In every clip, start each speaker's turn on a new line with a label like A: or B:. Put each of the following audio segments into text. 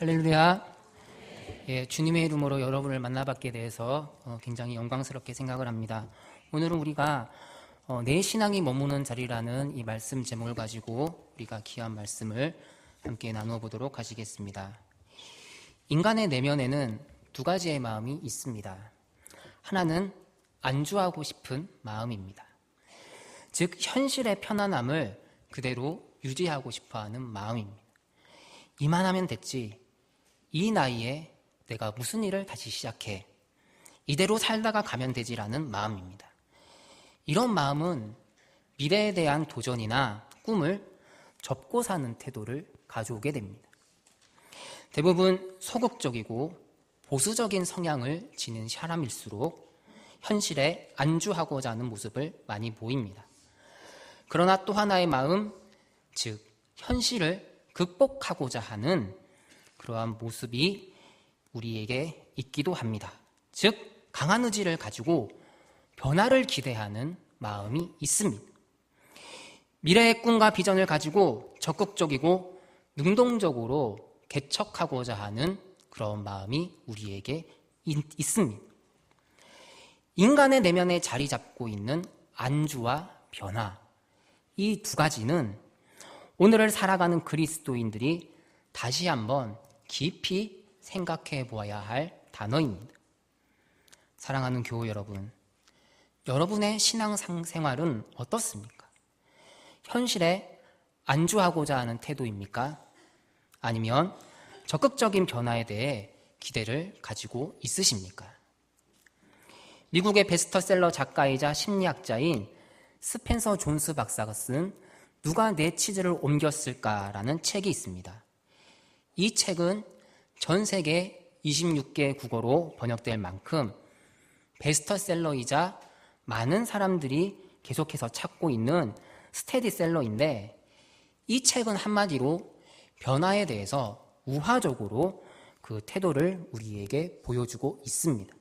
A: 할렐루야. 주님의 이름으로 여러분을 만나뵙게 돼서 굉장히 영광스럽게 생각을 합니다. 오늘은 우리가 내 신앙이 머무는 자리라는 이 말씀 제목을 가지고 우리가 귀한 말씀을 함께 나누어 보도록 하시겠습니다. 인간의 내면에는 두 가지의 마음이 있습니다. 하나는 안주하고 싶은 마음입니다. 즉 현실의 편안함을 그대로 유지하고 싶어하는 마음입니다. 이만하면 됐지, 이 나이에 내가 무슨 일을 다시 시작해, 이대로 살다가 가면 되지라는 마음입니다. 이런 마음은 미래에 대한 도전이나 꿈을 접고 사는 태도를 가져오게 됩니다. 대부분 소극적이고 보수적인 성향을 지닌 사람일수록 현실에 안주하고자 하는 모습을 많이 보입니다. 그러나 또 하나의 마음, 즉 현실을 극복하고자 하는 그러한 모습이 우리에게 있기도 합니다. 즉 강한 의지를 가지고 변화를 기대하는 마음이 있습니다. 미래의 꿈과 비전을 가지고 적극적이고 능동적으로 개척하고자 하는 그런 마음이 우리에게 있습니다. 인간의 내면에 자리 잡고 있는 안주와 변화, 이 두 가지는 오늘을 살아가는 그리스도인들이 다시 한번 깊이 생각해 보아야 할 단어입니다. 사랑하는 교우 여러분, 여러분의 신앙생활은 어떻습니까? 현실에 안주하고자 하는 태도입니까? 아니면 적극적인 변화에 대해 기대를 가지고 있으십니까? 미국의 베스트셀러 작가이자 심리학자인 스펜서 존스 박사가 쓴 누가 내 치즈를 옮겼을까라는 책이 있습니다. 이 책은 전 세계 26개 국어로 번역될 만큼 베스트셀러이자 많은 사람들이 계속해서 찾고 있는 스테디셀러인데, 이 책은 한마디로 변화에 대해서 우화적으로 그 태도를 우리에게 보여주고 있습니다.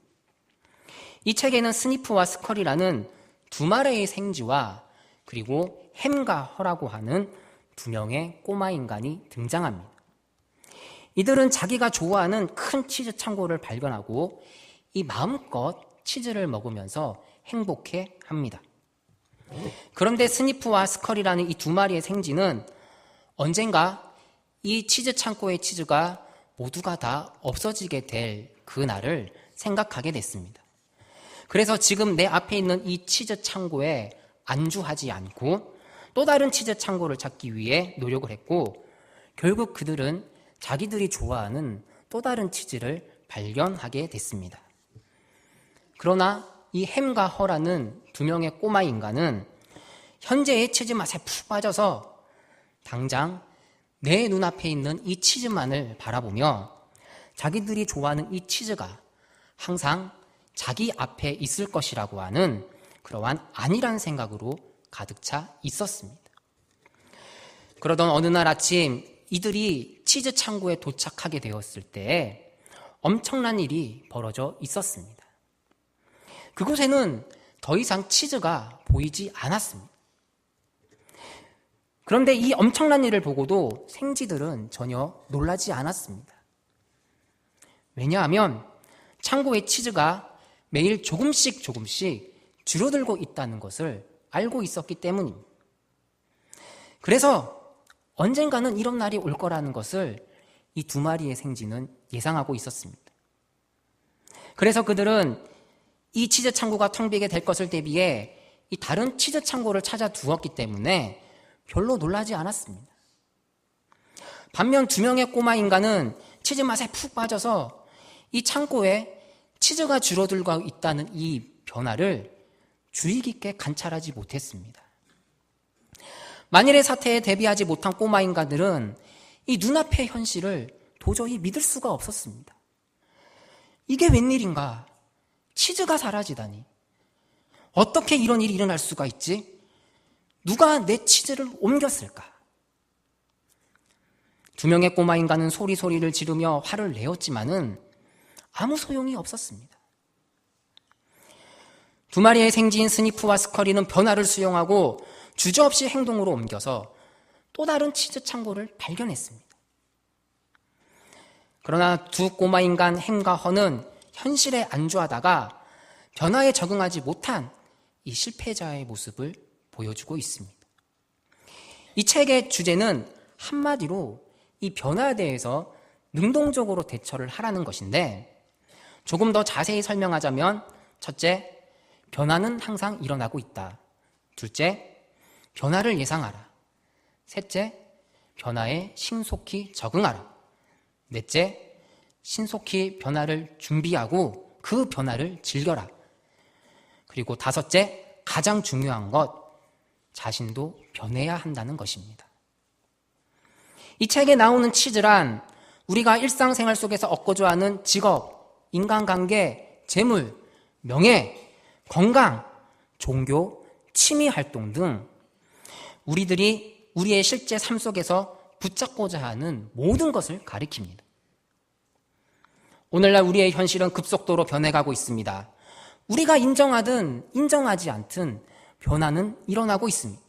A: 이 책에는 스니프와 스컬이라는 두 마리의 생쥐와 그리고 햄과 허라고 하는 두 명의 꼬마 인간이 등장합니다. 이들은 자기가 좋아하는 큰 치즈 창고를 발견하고 이 마음껏 치즈를 먹으면서 행복해 합니다. 그런데 스니프와 스컬이라는 이 두 마리의 생쥐는 언젠가 이 치즈 창고의 치즈가 모두가 다 없어지게 될 그날을 생각하게 됐습니다. 그래서 지금 내 앞에 있는 이 치즈 창고에 안주하지 않고 또 다른 치즈 창고를 찾기 위해 노력을 했고, 결국 그들은 자기들이 좋아하는 또 다른 치즈를 발견하게 됐습니다. 그러나 이 햄과 허라는 두 명의 꼬마 인간은 현재의 치즈 맛에 푹 빠져서 당장 내 눈앞에 있는 이 치즈만을 바라보며 자기들이 좋아하는 이 치즈가 항상 자기 앞에 있을 것이라고 하는 그러한 안일한 생각으로 가득 차 있었습니다. 그러던 어느 날 아침, 이들이 치즈 창고에 도착하게 되었을 때 엄청난 일이 벌어져 있었습니다. 그곳에는 더 이상 치즈가 보이지 않았습니다. 그런데 이 엄청난 일을 보고도 생쥐들은 전혀 놀라지 않았습니다. 왜냐하면 창고의 치즈가 매일 조금씩 줄어들고 있다는 것을 알고 있었기 때문입니다. 그래서 언젠가는 이런 날이 올 거라는 것을 이 두 마리의 생쥐는 예상하고 있었습니다. 그래서 그들은 이 치즈 창고가 텅 비게 될 것을 대비해 이 다른 치즈 창고를 찾아 두었기 때문에 별로 놀라지 않았습니다. 반면 두 명의 꼬마 인간은 치즈 맛에 푹 빠져서 이 창고에 치즈가 줄어들고 있다는 이 변화를 주의 깊게 관찰하지 못했습니다. 만일의 사태에 대비하지 못한 꼬마 인간들은 이 눈앞의 현실을 도저히 믿을 수가 없었습니다. 이게 웬일인가? 치즈가 사라지다니. 어떻게 이런 일이 일어날 수가 있지? 누가 내 치즈를 옮겼을까? 두 명의 꼬마 인간은 소리를 지르며 화를 내었지만은 아무 소용이 없었습니다. 두 마리의 생쥐인 스니프와 스컬이는 변화를 수용하고 주저없이 행동으로 옮겨서 또 다른 치즈 창고를 발견했습니다. 그러나 두 꼬마 인간 햄과 허는 현실에 안주하다가 변화에 적응하지 못한 이 실패자의 모습을 보여주고 있습니다. 이 책의 주제는 한마디로 이 변화에 대해서 능동적으로 대처를 하라는 것인데, 조금 더 자세히 설명하자면, 첫째, 변화는 항상 일어나고 있다. 둘째, 변화를 예상하라. 셋째, 변화에 신속히 적응하라. 넷째, 신속히 변화를 준비하고 그 변화를 즐겨라. 그리고 다섯째, 가장 중요한 것, 자신도 변해야 한다는 것입니다. 이 책에 나오는 치즈란 우리가 일상생활 속에서 얻고자 하는 직업, 인간관계, 재물, 명예, 건강, 종교, 취미활동 등 우리들이 우리의 실제 삶 속에서 붙잡고자 하는 모든 것을 가리킵니다. 오늘날 우리의 현실은 급속도로 변해가고 있습니다. 우리가 인정하든 인정하지 않든 변화는 일어나고 있습니다.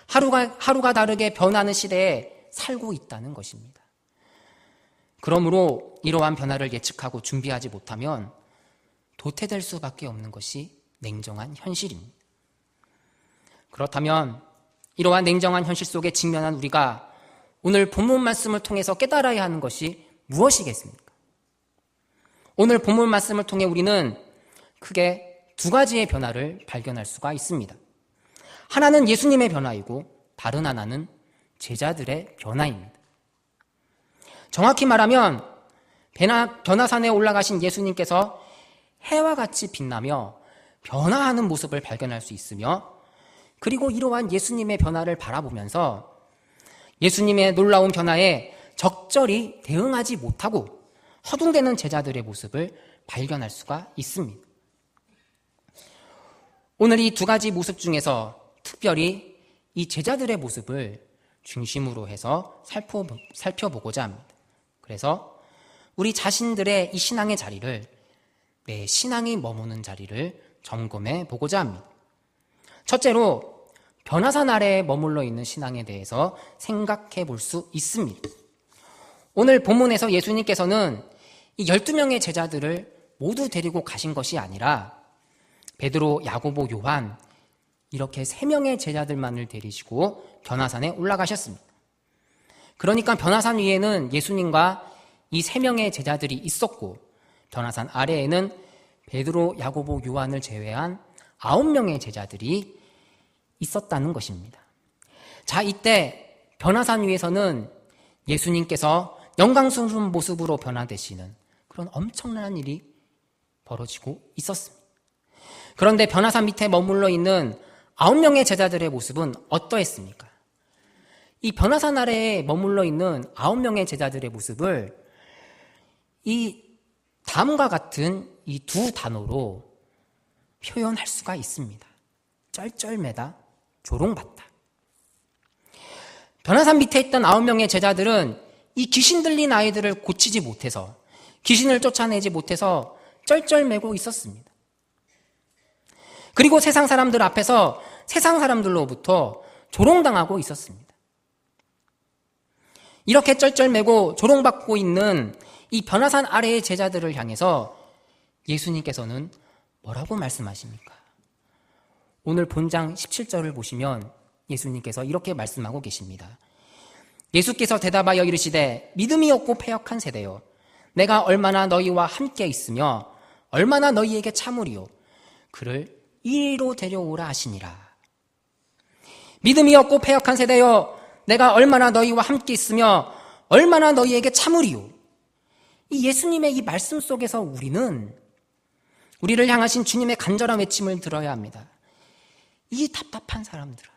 A: 하루가 다르게 변하는 시대에 살고 있다는 것입니다. 그러므로 이러한 변화를 예측하고 준비하지 못하면 도태될 수밖에 없는 것이 냉정한 현실입니다. 그렇다면 이러한 냉정한 현실 속에 직면한 우리가 오늘 본문 말씀을 통해서 깨달아야 하는 것이 무엇이겠습니까? 오늘 본문 말씀을 통해 우리는 크게 두 가지의 변화를 발견할 수가 있습니다. 하나는 예수님의 변화이고 다른 하나는 제자들의 변화입니다. 정확히 말하면 변화산에 올라가신 예수님께서 해와 같이 빛나며 변화하는 모습을 발견할 수 있으며, 그리고 이러한 예수님의 변화를 바라보면서 예수님의 놀라운 변화에 적절히 대응하지 못하고 허둥대는 제자들의 모습을 발견할 수가 있습니다. 오늘 이 두 가지 모습 중에서 특별히 이 제자들의 모습을 중심으로 해서 살펴보고자 합니다. 그래서 우리 자신들의 이 신앙의 자리를, 내 신앙이 머무는 자리를 점검해 보고자 합니다. 첫째로 변화산 아래에 머물러 있는 신앙에 대해서 생각해 볼 수 있습니다. 오늘 본문에서 예수님께서는 이 12명의 제자들을 모두 데리고 가신 것이 아니라 베드로, 야고보, 요한 이렇게 3명의 제자들만을 데리시고 변화산에 올라가셨습니다. 그러니까 변화산 위에는 예수님과 이 3명의 제자들이 있었고, 변화산 아래에는 베드로, 야고보, 요한을 제외한 9명의 제자들이 있었다는 것입니다. 자, 이때 변화산 위에서는 예수님께서 영광스러운 모습으로 변화되시는 그런 엄청난 일이 벌어지고 있었습니다. 그런데 변화산 밑에 머물러 있는 9명의 제자들의 모습은 어떠했습니까? 이 변화산 아래에 머물러 있는 9명의 제자들의 모습을 이 다음과 같은 이 두 단어로 표현할 수가 있습니다. 쩔쩔매다, 조롱받다. 변화산 밑에 있던 9명의 제자들은 이 귀신 들린 아이들을 고치지 못해서, 귀신을 쫓아내지 못해서 쩔쩔매고 있었습니다. 그리고 세상 사람들 앞에서 세상 사람들로부터 조롱당하고 있었습니다. 이렇게 쩔쩔매고 조롱받고 있는 이 변화산 아래의 제자들을 향해서 예수님께서는 뭐라고 말씀하십니까? 오늘 본장 17절을 보시면 예수님께서 이렇게 말씀하고 계십니다. 예수께서 대답하여 이르시되 믿음이 없고 패역한 세대여, 내가 얼마나 너희와 함께 있으며 얼마나 너희에게 참으리요, 그를 이리로 데려오라 하시니라. 믿음이 없고 패역한 세대여, 내가 얼마나 너희와 함께 있으며 얼마나 너희에게 참으리요. 이 예수님의 이 말씀 속에서 우리를 향하신 주님의 간절한 외침을 들어야 합니다. 이 답답한 사람들아,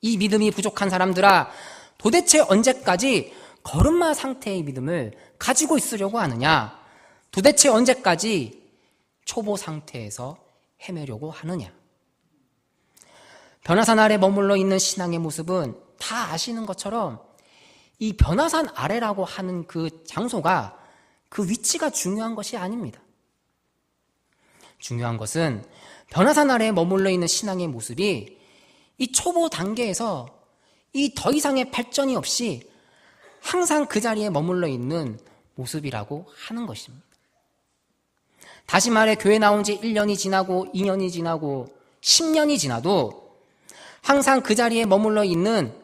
A: 이 믿음이 부족한 사람들아, 도대체 언제까지 걸음마 상태의 믿음을 가지고 있으려고 하느냐? 도대체 언제까지 초보 상태에서 헤매려고 하느냐? 변화산 아래 머물러 있는 신앙의 모습은 다 아시는 것처럼 이 변화산 아래라고 하는 그 장소가, 그 위치가 중요한 것이 아닙니다. 중요한 것은 변화산 아래에 머물러 있는 신앙의 모습이 이 초보 단계에서 이 더 이상의 발전이 없이 항상 그 자리에 머물러 있는 모습이라고 하는 것입니다. 다시 말해 교회 나온 지 1년이 지나고 2년이 지나고 10년이 지나도 항상 그 자리에 머물러 있는,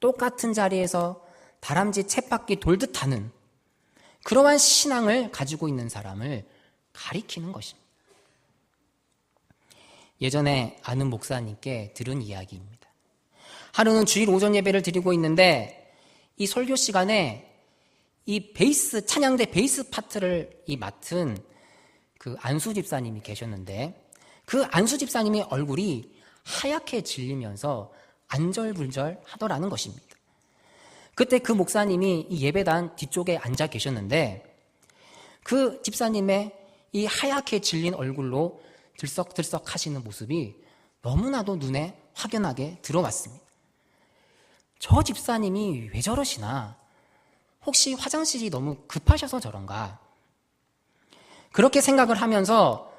A: 똑같은 자리에서 다람쥐 쳇바퀴 돌듯 하는 그러한 신앙을 가지고 있는 사람을 가리키는 것입니다. 예전에 아는 목사님께 들은 이야기입니다. 하루는 주일 오전 예배를 드리고 있는데 이 설교 시간에 이 찬양대 베이스 파트를 맡은 그 안수 집사님이 계셨는데, 그 안수 집사님의 얼굴이 하얗게 질리면서 안절불절 하더라는 것입니다. 그때 그 목사님이 이 예배단 뒤쪽에 앉아 계셨는데, 그 집사님의 이 하얗게 질린 얼굴로 들썩들썩 하시는 모습이 너무나도 눈에 확연하게 들어왔습니다. 저 집사님이 왜 저러시나? 혹시 화장실이 너무 급하셔서 저런가? 그렇게 생각을 하면서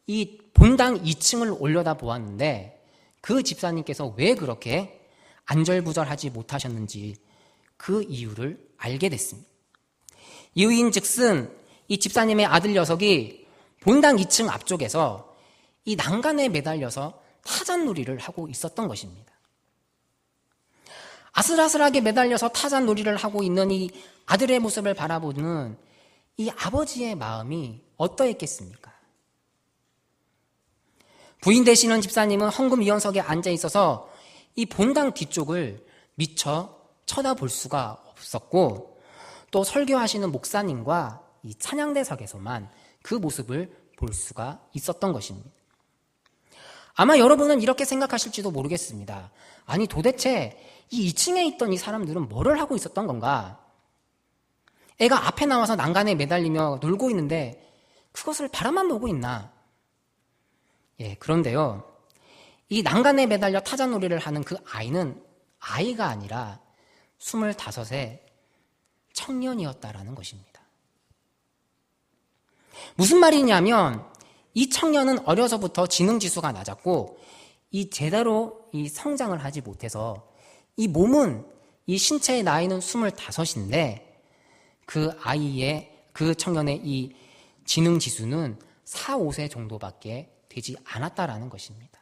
A: 이 본당 2층을 올려다 보았는데, 그 집사님께서 왜 그렇게 안절부절하지 못하셨는지 그 이유를 알게 됐습니다. 이유인즉슨 이 집사님의 아들 녀석이 본당 2층 앞쪽에서 이 난간에 매달려서 타잔놀이를 하고 있었던 것입니다. 아슬아슬하게 매달려서 타잔놀이를 하고 있는 이 아들의 모습을 바라보는 이 아버지의 마음이 어떠했겠습니까? 부인 되시는 집사님은 헌금위원석에 앉아 있어서 이 본당 뒤쪽을 미처 쳐다볼 수가 없었고, 또 설교하시는 목사님과 이 찬양대석에서만 그 모습을 볼 수가 있었던 것입니다. 아마 여러분은 이렇게 생각하실지도 모르겠습니다. 아니 도대체 이 2층에 있던 이 사람들은 뭐를 하고 있었던 건가? 애가 앞에 나와서 난간에 매달리며 놀고 있는데 그것을 바라만 보고 있나? 그런데요, 이 난간에 매달려 타잔놀이를 하는 그 아이는 아이가 아니라 25의 청년이었다라는 것입니다. 무슨 말이냐면 이 청년은 어려서부터 지능지수가 낮았고 이 제대로 이 성장을 하지 못해서 이 몸은, 이 신체의 나이는 25인데 그 청년의 이 지능지수는 4, 5세 정도밖에 되지 않았다라는 것입니다.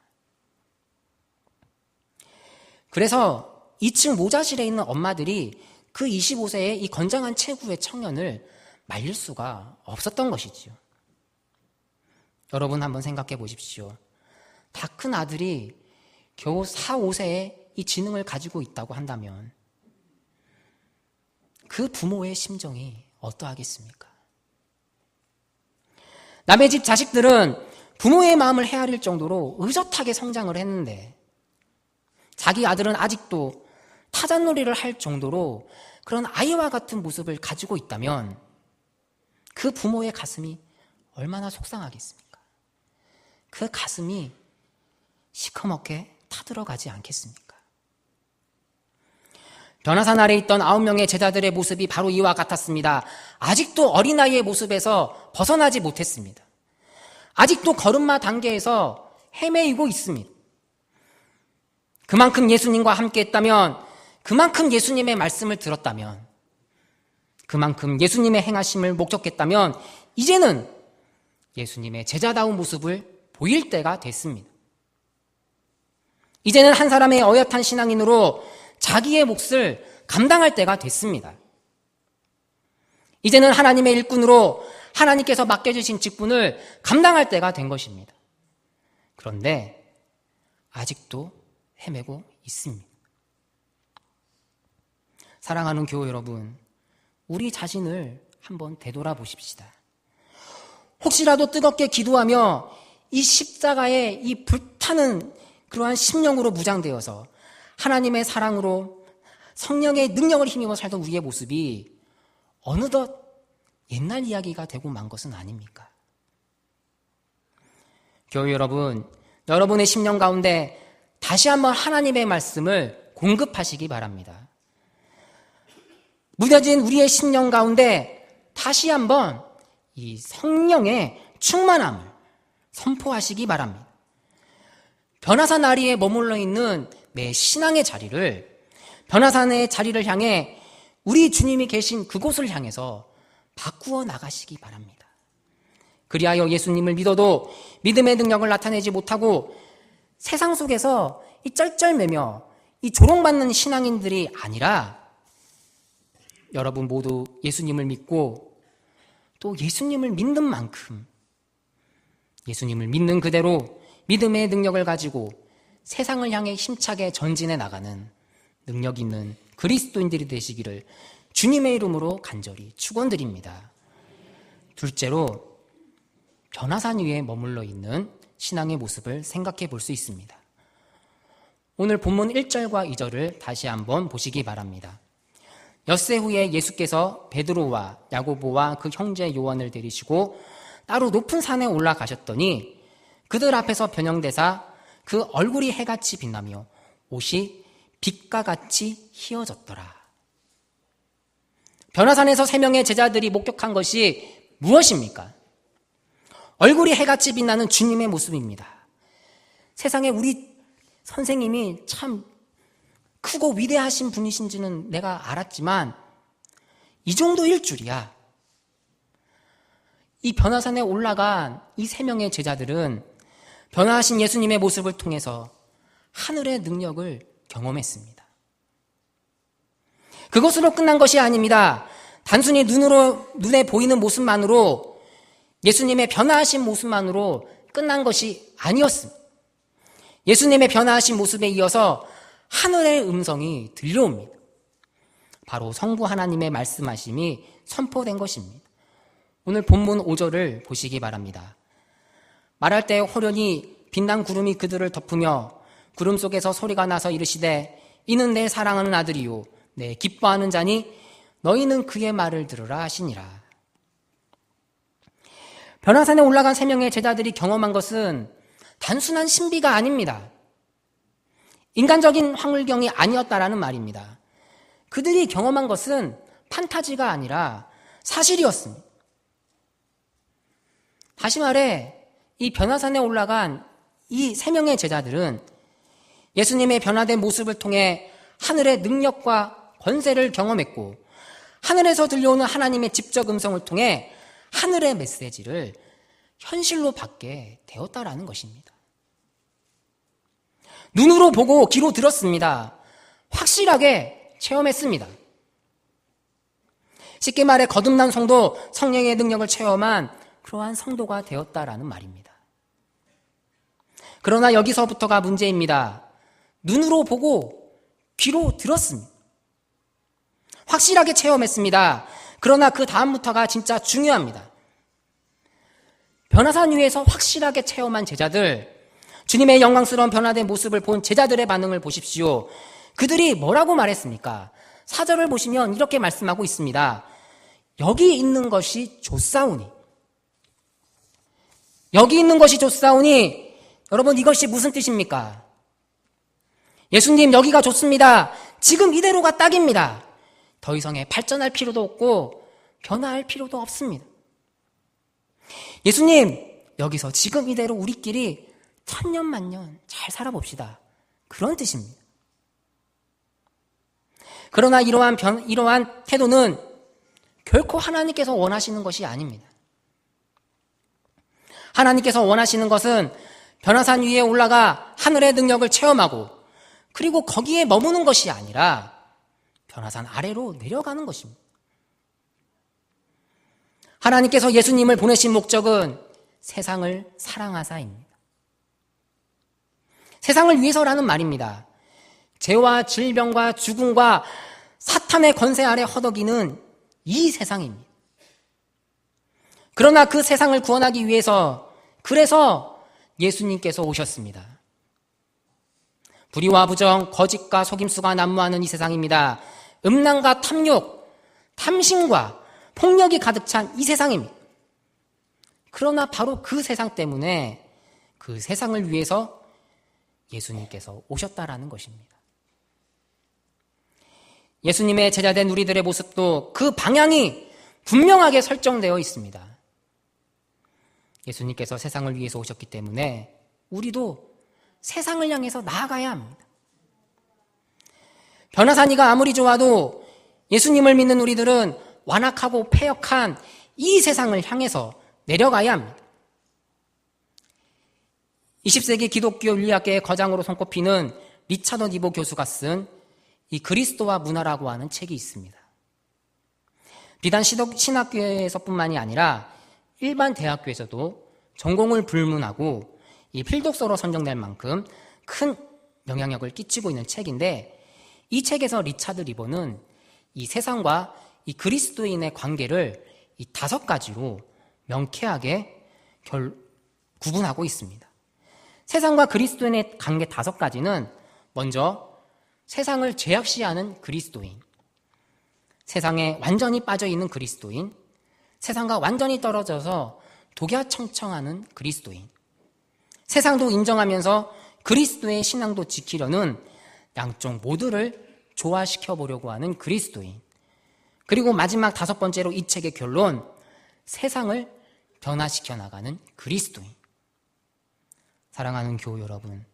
A: 그래서 2층 모자실에 있는 엄마들이 그 25세의 이 건장한 체구의 청년을 말릴 수가 없었던 것이지요. 여러분 한번 생각해 보십시오. 다 큰 아들이 겨우 4, 5세의 이 지능을 가지고 있다고 한다면 그 부모의 심정이 어떠하겠습니까? 남의 집 자식들은 부모의 마음을 헤아릴 정도로 의젓하게 성장을 했는데 자기 아들은 아직도 타잔놀이를 할 정도로 그런 아이와 같은 모습을 가지고 있다면 그 부모의 가슴이 얼마나 속상하겠습니까? 그 가슴이 시커멓게 타들어가지 않겠습니까? 변화산 아래 있던 9명의 제자들의 모습이 바로 이와 같았습니다. 아직도 어린아이의 모습에서 벗어나지 못했습니다. 아직도 걸음마 단계에서 헤매이고 있습니다. 그만큼 예수님과 함께 했다면, 그만큼 예수님의 말씀을 들었다면, 그만큼 예수님의 행하심을 목적했다면 이제는 예수님의 제자다운 모습을 보일 때가 됐습니다. 이제는 한 사람의 어엿한 신앙인으로 자기의 몫을 감당할 때가 됐습니다. 이제는 하나님의 일꾼으로 하나님께서 맡겨주신 직분을 감당할 때가 된 것입니다. 그런데 아직도 헤매고 있습니다. 사랑하는 교우 여러분, 우리 자신을 한번 되돌아보십시다. 혹시라도 뜨겁게 기도하며 이 십자가의 이 불타는 그러한 심령으로 무장되어서 하나님의 사랑으로 성령의 능력을 힘입어 살던 우리의 모습이 어느덧 옛날 이야기가 되고 만 것은 아닙니까? 교회 여러분, 여러분의 심령 가운데 다시 한번 하나님의 말씀을 공급하시기 바랍니다. 무뎌진 우리의 심령 가운데 다시 한번 이 성령의 충만함을 선포하시기 바랍니다. 변화산 아리에 머물러 있는 내 신앙의 자리를, 변화산의 자리를 향해 우리 주님이 계신 그곳을 향해서 바꾸어 나가시기 바랍니다. 그리하여 예수님을 믿어도 믿음의 능력을 나타내지 못하고 세상 속에서 이 쩔쩔매며 이 조롱받는 신앙인들이 아니라 여러분 모두 예수님을 믿고 또 예수님을 믿는 만큼 예수님을 믿는 그대로 믿음의 능력을 가지고 세상을 향해 힘차게 전진해 나가는 능력 있는 그리스도인들이 되시기를 주님의 이름으로 간절히 축원드립니다. 둘째로 변화산 위에 머물러 있는 신앙의 모습을 생각해 볼 수 있습니다. 오늘 본문 1절과 2절을 다시 한번 보시기 바랍니다. 엿새 후에 예수께서 베드로와 야고보와 그 형제 요한을 데리시고 따로 높은 산에 올라가셨더니 그들 앞에서 변형되사 그 얼굴이 해같이 빛나며 옷이 빛과 같이 희어졌더라. 변화산에서 3명의 제자들이 목격한 것이 무엇입니까? 얼굴이 해같이 빛나는 주님의 모습입니다. 세상에 우리 선생님이 참 크고 위대하신 분이신지는 내가 알았지만 이 정도일 줄이야. 이 변화산에 올라간 이 3명의 제자들은 변화하신 예수님의 모습을 통해서 하늘의 능력을 경험했습니다. 그것으로 끝난 것이 아닙니다. 단순히 눈에 보이는 모습만으로 예수님의 변화하신 모습만으로 끝난 것이 아니었습니다. 예수님의 변화하신 모습에 이어서 하늘의 음성이 들려옵니다. 바로 성부 하나님의 말씀하심이 선포된 것입니다. 오늘 본문 5절을 보시기 바랍니다. 말할 때 호련히 빛난 구름이 그들을 덮으며 구름 속에서 소리가 나서 이르시되 이는 내 사랑하는 아들이요 내 기뻐하는 자니 너희는 그의 말을 들으라 하시니라. 변화산에 올라간 3명의 제자들이 경험한 것은 단순한 신비가 아닙니다. 인간적인 황홀경이 아니었다라는 말입니다. 그들이 경험한 것은 판타지가 아니라 사실이었습니다. 다시 말해 이 변화산에 올라간 이 3명의 제자들은 예수님의 변화된 모습을 통해 하늘의 능력과 권세를 경험했고 하늘에서 들려오는 하나님의 직접 음성을 통해 하늘의 메시지를 현실로 받게 되었다라는 것입니다. 눈으로 보고 귀로 들었습니다. 확실하게 체험했습니다. 쉽게 말해 거듭난 성도, 성령의 능력을 체험한 그러한 성도가 되었다라는 말입니다. 그러나 여기서부터가 문제입니다. 눈으로 보고 귀로 들었습니다. 확실하게 체험했습니다. 그러나 그 다음부터가 진짜 중요합니다. 변화산 위에서 확실하게 체험한 제자들, 주님의 영광스러운 변화된 모습을 본 제자들의 반응을 보십시오. 그들이 뭐라고 말했습니까? 4절을 보시면 이렇게 말씀하고 있습니다. 여기 있는 것이 좋사오니. 여기 있는 것이 좋사오니. 여러분 이것이 무슨 뜻입니까? 예수님 여기가 좋습니다. 지금 이대로가 딱입니다. 더 이상의 발전할 필요도 없고 변화할 필요도 없습니다. 예수님 여기서 지금 이대로 우리끼리 천년만년 잘 살아봅시다. 그런 뜻입니다. 그러나 이러한 태도는 결코 하나님께서 원하시는 것이 아닙니다. 하나님께서 원하시는 것은 변화산 위에 올라가 하늘의 능력을 체험하고 그리고 거기에 머무는 것이 아니라 변화산 아래로 내려가는 것입니다. 하나님께서 예수님을 보내신 목적은 세상을 사랑하사입니다. 세상을 위해서라는 말입니다. 죄와 질병과 죽음과 사탄의 권세 아래 허덕이는 이 세상입니다. 그러나 그 세상을 구원하기 위해서 그래서 예수님께서 오셨습니다. 불의와 부정, 거짓과 속임수가 난무하는 이 세상입니다. 음란과 탐욕, 탐심과 폭력이 가득 찬 이 세상입니다. 그러나 바로 그 세상 때문에 그 세상을 위해서 예수님께서 오셨다라는 것입니다. 예수님의 제자된 우리들의 모습도 그 방향이 분명하게 설정되어 있습니다. 예수님께서 세상을 위해서 오셨기 때문에 우리도 세상을 향해서 나아가야 합니다. 변화산이가 아무리 좋아도 예수님을 믿는 우리들은 완악하고 패역한 이 세상을 향해서 내려가야 합니다. 20세기 기독교 윤리학계의 거장으로 손꼽히는 리차드 니보 교수가 쓴 이 그리스도와 문화라고 하는 책이 있습니다. 비단 신학교에서뿐만이 아니라 일반 대학교에서도 전공을 불문하고 이 필독서로 선정될 만큼 큰 영향력을 끼치고 있는 책인데, 이 책에서 리차드 니보는 이 세상과 이 그리스도인의 관계를 이 5가지로 명쾌하게 구분하고 있습니다. 세상과 그리스도인의 관계 5가지는, 먼저 세상을 죄악시하는 그리스도인, 세상에 완전히 빠져있는 그리스도인, 세상과 완전히 떨어져서 독야청청하는 그리스도인, 세상도 인정하면서 그리스도의 신앙도 지키려는 양쪽 모두를 조화시켜 보려고 하는 그리스도인, 그리고 마지막 5번째로 이 책의 결론, 세상을 변화시켜 나가는 그리스도인. 사랑하는 교우 여러분,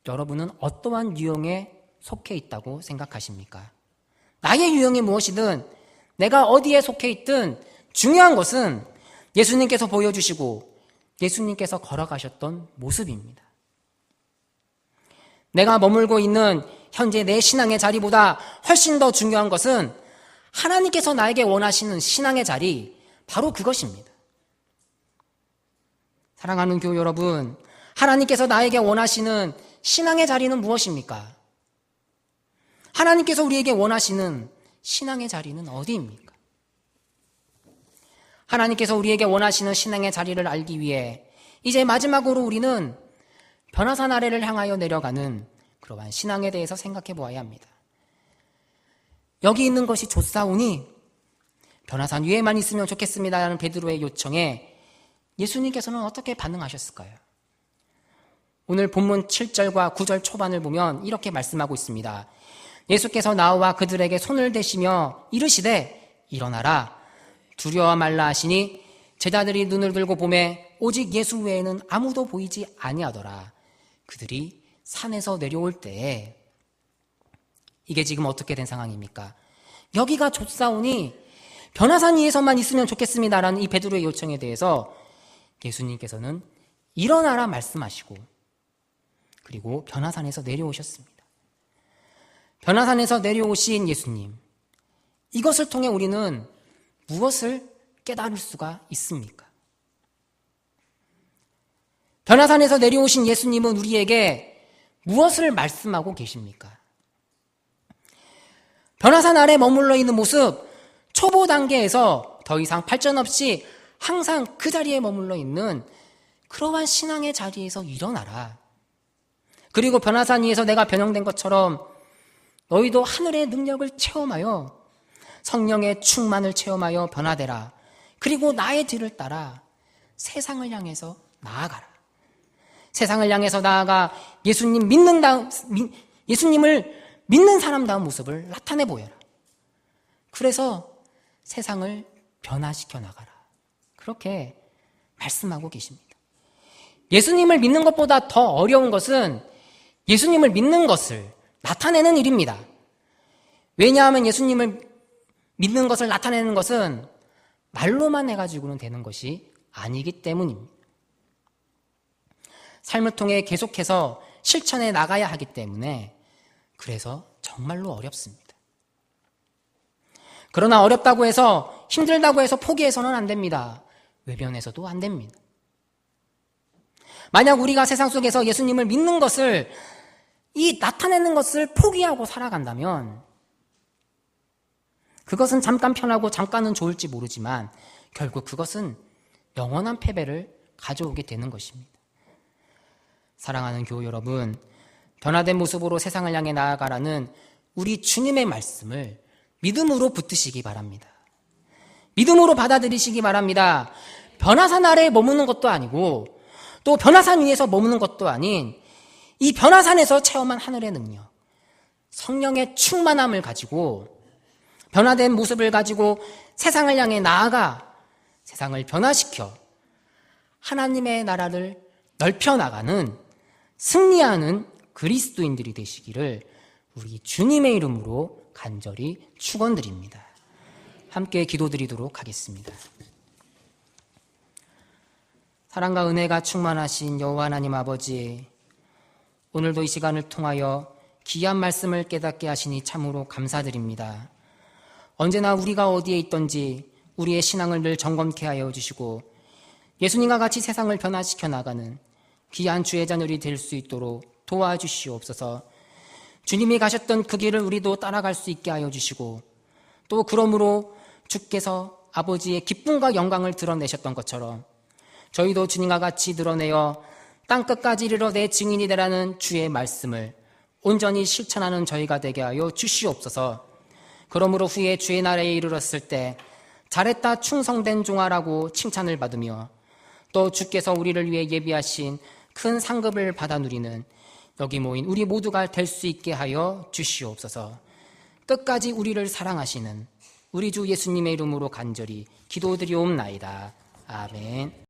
A: 여러분은 어떠한 유형에 속해 있다고 생각하십니까? 나의 유형이 무엇이든, 내가 어디에 속해 있든 중요한 것은 예수님께서 보여주시고 예수님께서 걸어가셨던 모습입니다. 내가 머물고 있는 현재 내 신앙의 자리보다 훨씬 더 중요한 것은 하나님께서 나에게 원하시는 신앙의 자리, 바로 그것입니다. 사랑하는 교우 여러분, 하나님께서 나에게 원하시는 신앙의 자리는 무엇입니까? 하나님께서 우리에게 원하시는 신앙의 자리는 어디입니까? 하나님께서 우리에게 원하시는 신앙의 자리를 알기 위해 이제 마지막으로 우리는 변화산 아래를 향하여 내려가는 그러한 신앙에 대해서 생각해 보아야 합니다. 여기 있는 것이 좋사오니 변화산 위에만 있으면 좋겠습니다라는 베드로의 요청에 예수님께서는 어떻게 반응하셨을까요? 오늘 본문 7절과 9절 초반을 보면 이렇게 말씀하고 있습니다. 예수께서 나와 그들에게 손을 대시며 이르시되 일어나라, 두려워 말라 하시니 제자들이 눈을 들고 보매 오직 예수 외에는 아무도 보이지 아니하더라. 그들이 산에서 내려올 때에, 이게 지금 어떻게 된 상황입니까? 여기가 좋사오니 변화산 위에서만 있으면 좋겠습니다라는 이 베드로의 요청에 대해서 예수님께서는 일어나라 말씀하시고, 그리고 변화산에서 내려오셨습니다. 변화산에서 내려오신 예수님, 이것을 통해 우리는 무엇을 깨달을 수가 있습니까? 변화산에서 내려오신 예수님은 우리에게 무엇을 말씀하고 계십니까? 변화산 아래 머물러 있는 모습, 초보 단계에서 더 이상 발전 없이 항상 그 자리에 머물러 있는 그러한 신앙의 자리에서 일어나라. 그리고 변화산 위에서 내가 변형된 것처럼 너희도 하늘의 능력을 체험하여 성령의 충만을 체험하여 변화되라. 그리고 나의 뒤를 따라 세상을 향해서 나아가라. 세상을 향해서 나아가 예수님을 믿는 사람다운 모습을 나타내 보여라. 그래서 세상을 변화시켜 나가라. 그렇게 말씀하고 계십니다. 예수님을 믿는 것보다 더 어려운 것은 예수님을 믿는 것을 나타내는 일입니다. 왜냐하면 예수님을 믿는 것을 나타내는 것은 말로만 해가지고는 되는 것이 아니기 때문입니다. 삶을 통해 계속해서 실천해 나가야 하기 때문에, 그래서 정말로 어렵습니다. 그러나 어렵다고 해서, 힘들다고 해서 포기해서는 안 됩니다. 외면해서도 안 됩니다. 만약 우리가 세상 속에서 예수님을 믿는 것을, 이 나타내는 것을 포기하고 살아간다면 그것은 잠깐 편하고 잠깐은 좋을지 모르지만 결국 그것은 영원한 패배를 가져오게 되는 것입니다. 사랑하는 교우 여러분, 변화된 모습으로 세상을 향해 나아가라는 우리 주님의 말씀을 믿음으로 붙드시기 바랍니다. 믿음으로 받아들이시기 바랍니다. 변화산 아래에 머무는 것도 아니고 또 변화산 위에서 머무는 것도 아닌 이 변화산에서 체험한 하늘의 능력, 성령의 충만함을 가지고 변화된 모습을 가지고 세상을 향해 나아가 세상을 변화시켜 하나님의 나라를 넓혀나가는, 승리하는 그리스도인들이 되시기를 우리 주님의 이름으로 간절히 축원드립니다. 함께 기도드리도록 하겠습니다. 사랑과 은혜가 충만하신 여호와 하나님 아버지, 오늘도 이 시간을 통하여 귀한 말씀을 깨닫게 하시니 참으로 감사드립니다. 언제나 우리가 어디에 있든지 우리의 신앙을 늘 점검케 하여 주시고 예수님과 같이 세상을 변화시켜 나가는 귀한 주의 자녀들이 될 수 있도록 도와주시옵소서. 주님이 가셨던 그 길을 우리도 따라갈 수 있게 하여 주시고, 또 그러므로 주께서 아버지의 기쁨과 영광을 드러내셨던 것처럼 저희도 주님과 같이 드러내어 땅끝까지 이르러 내 증인이 되라는 주의 말씀을 온전히 실천하는 저희가 되게 하여 주시옵소서. 그러므로 후에 주의 나라에 이르렀을 때 잘했다 충성된 종아라고 칭찬을 받으며, 또 주께서 우리를 위해 예비하신 큰 상급을 받아 누리는 여기 모인 우리 모두가 될 수 있게 하여 주시옵소서. 끝까지 우리를 사랑하시는 우리 주 예수님의 이름으로 간절히 기도드리옵나이다. 아멘.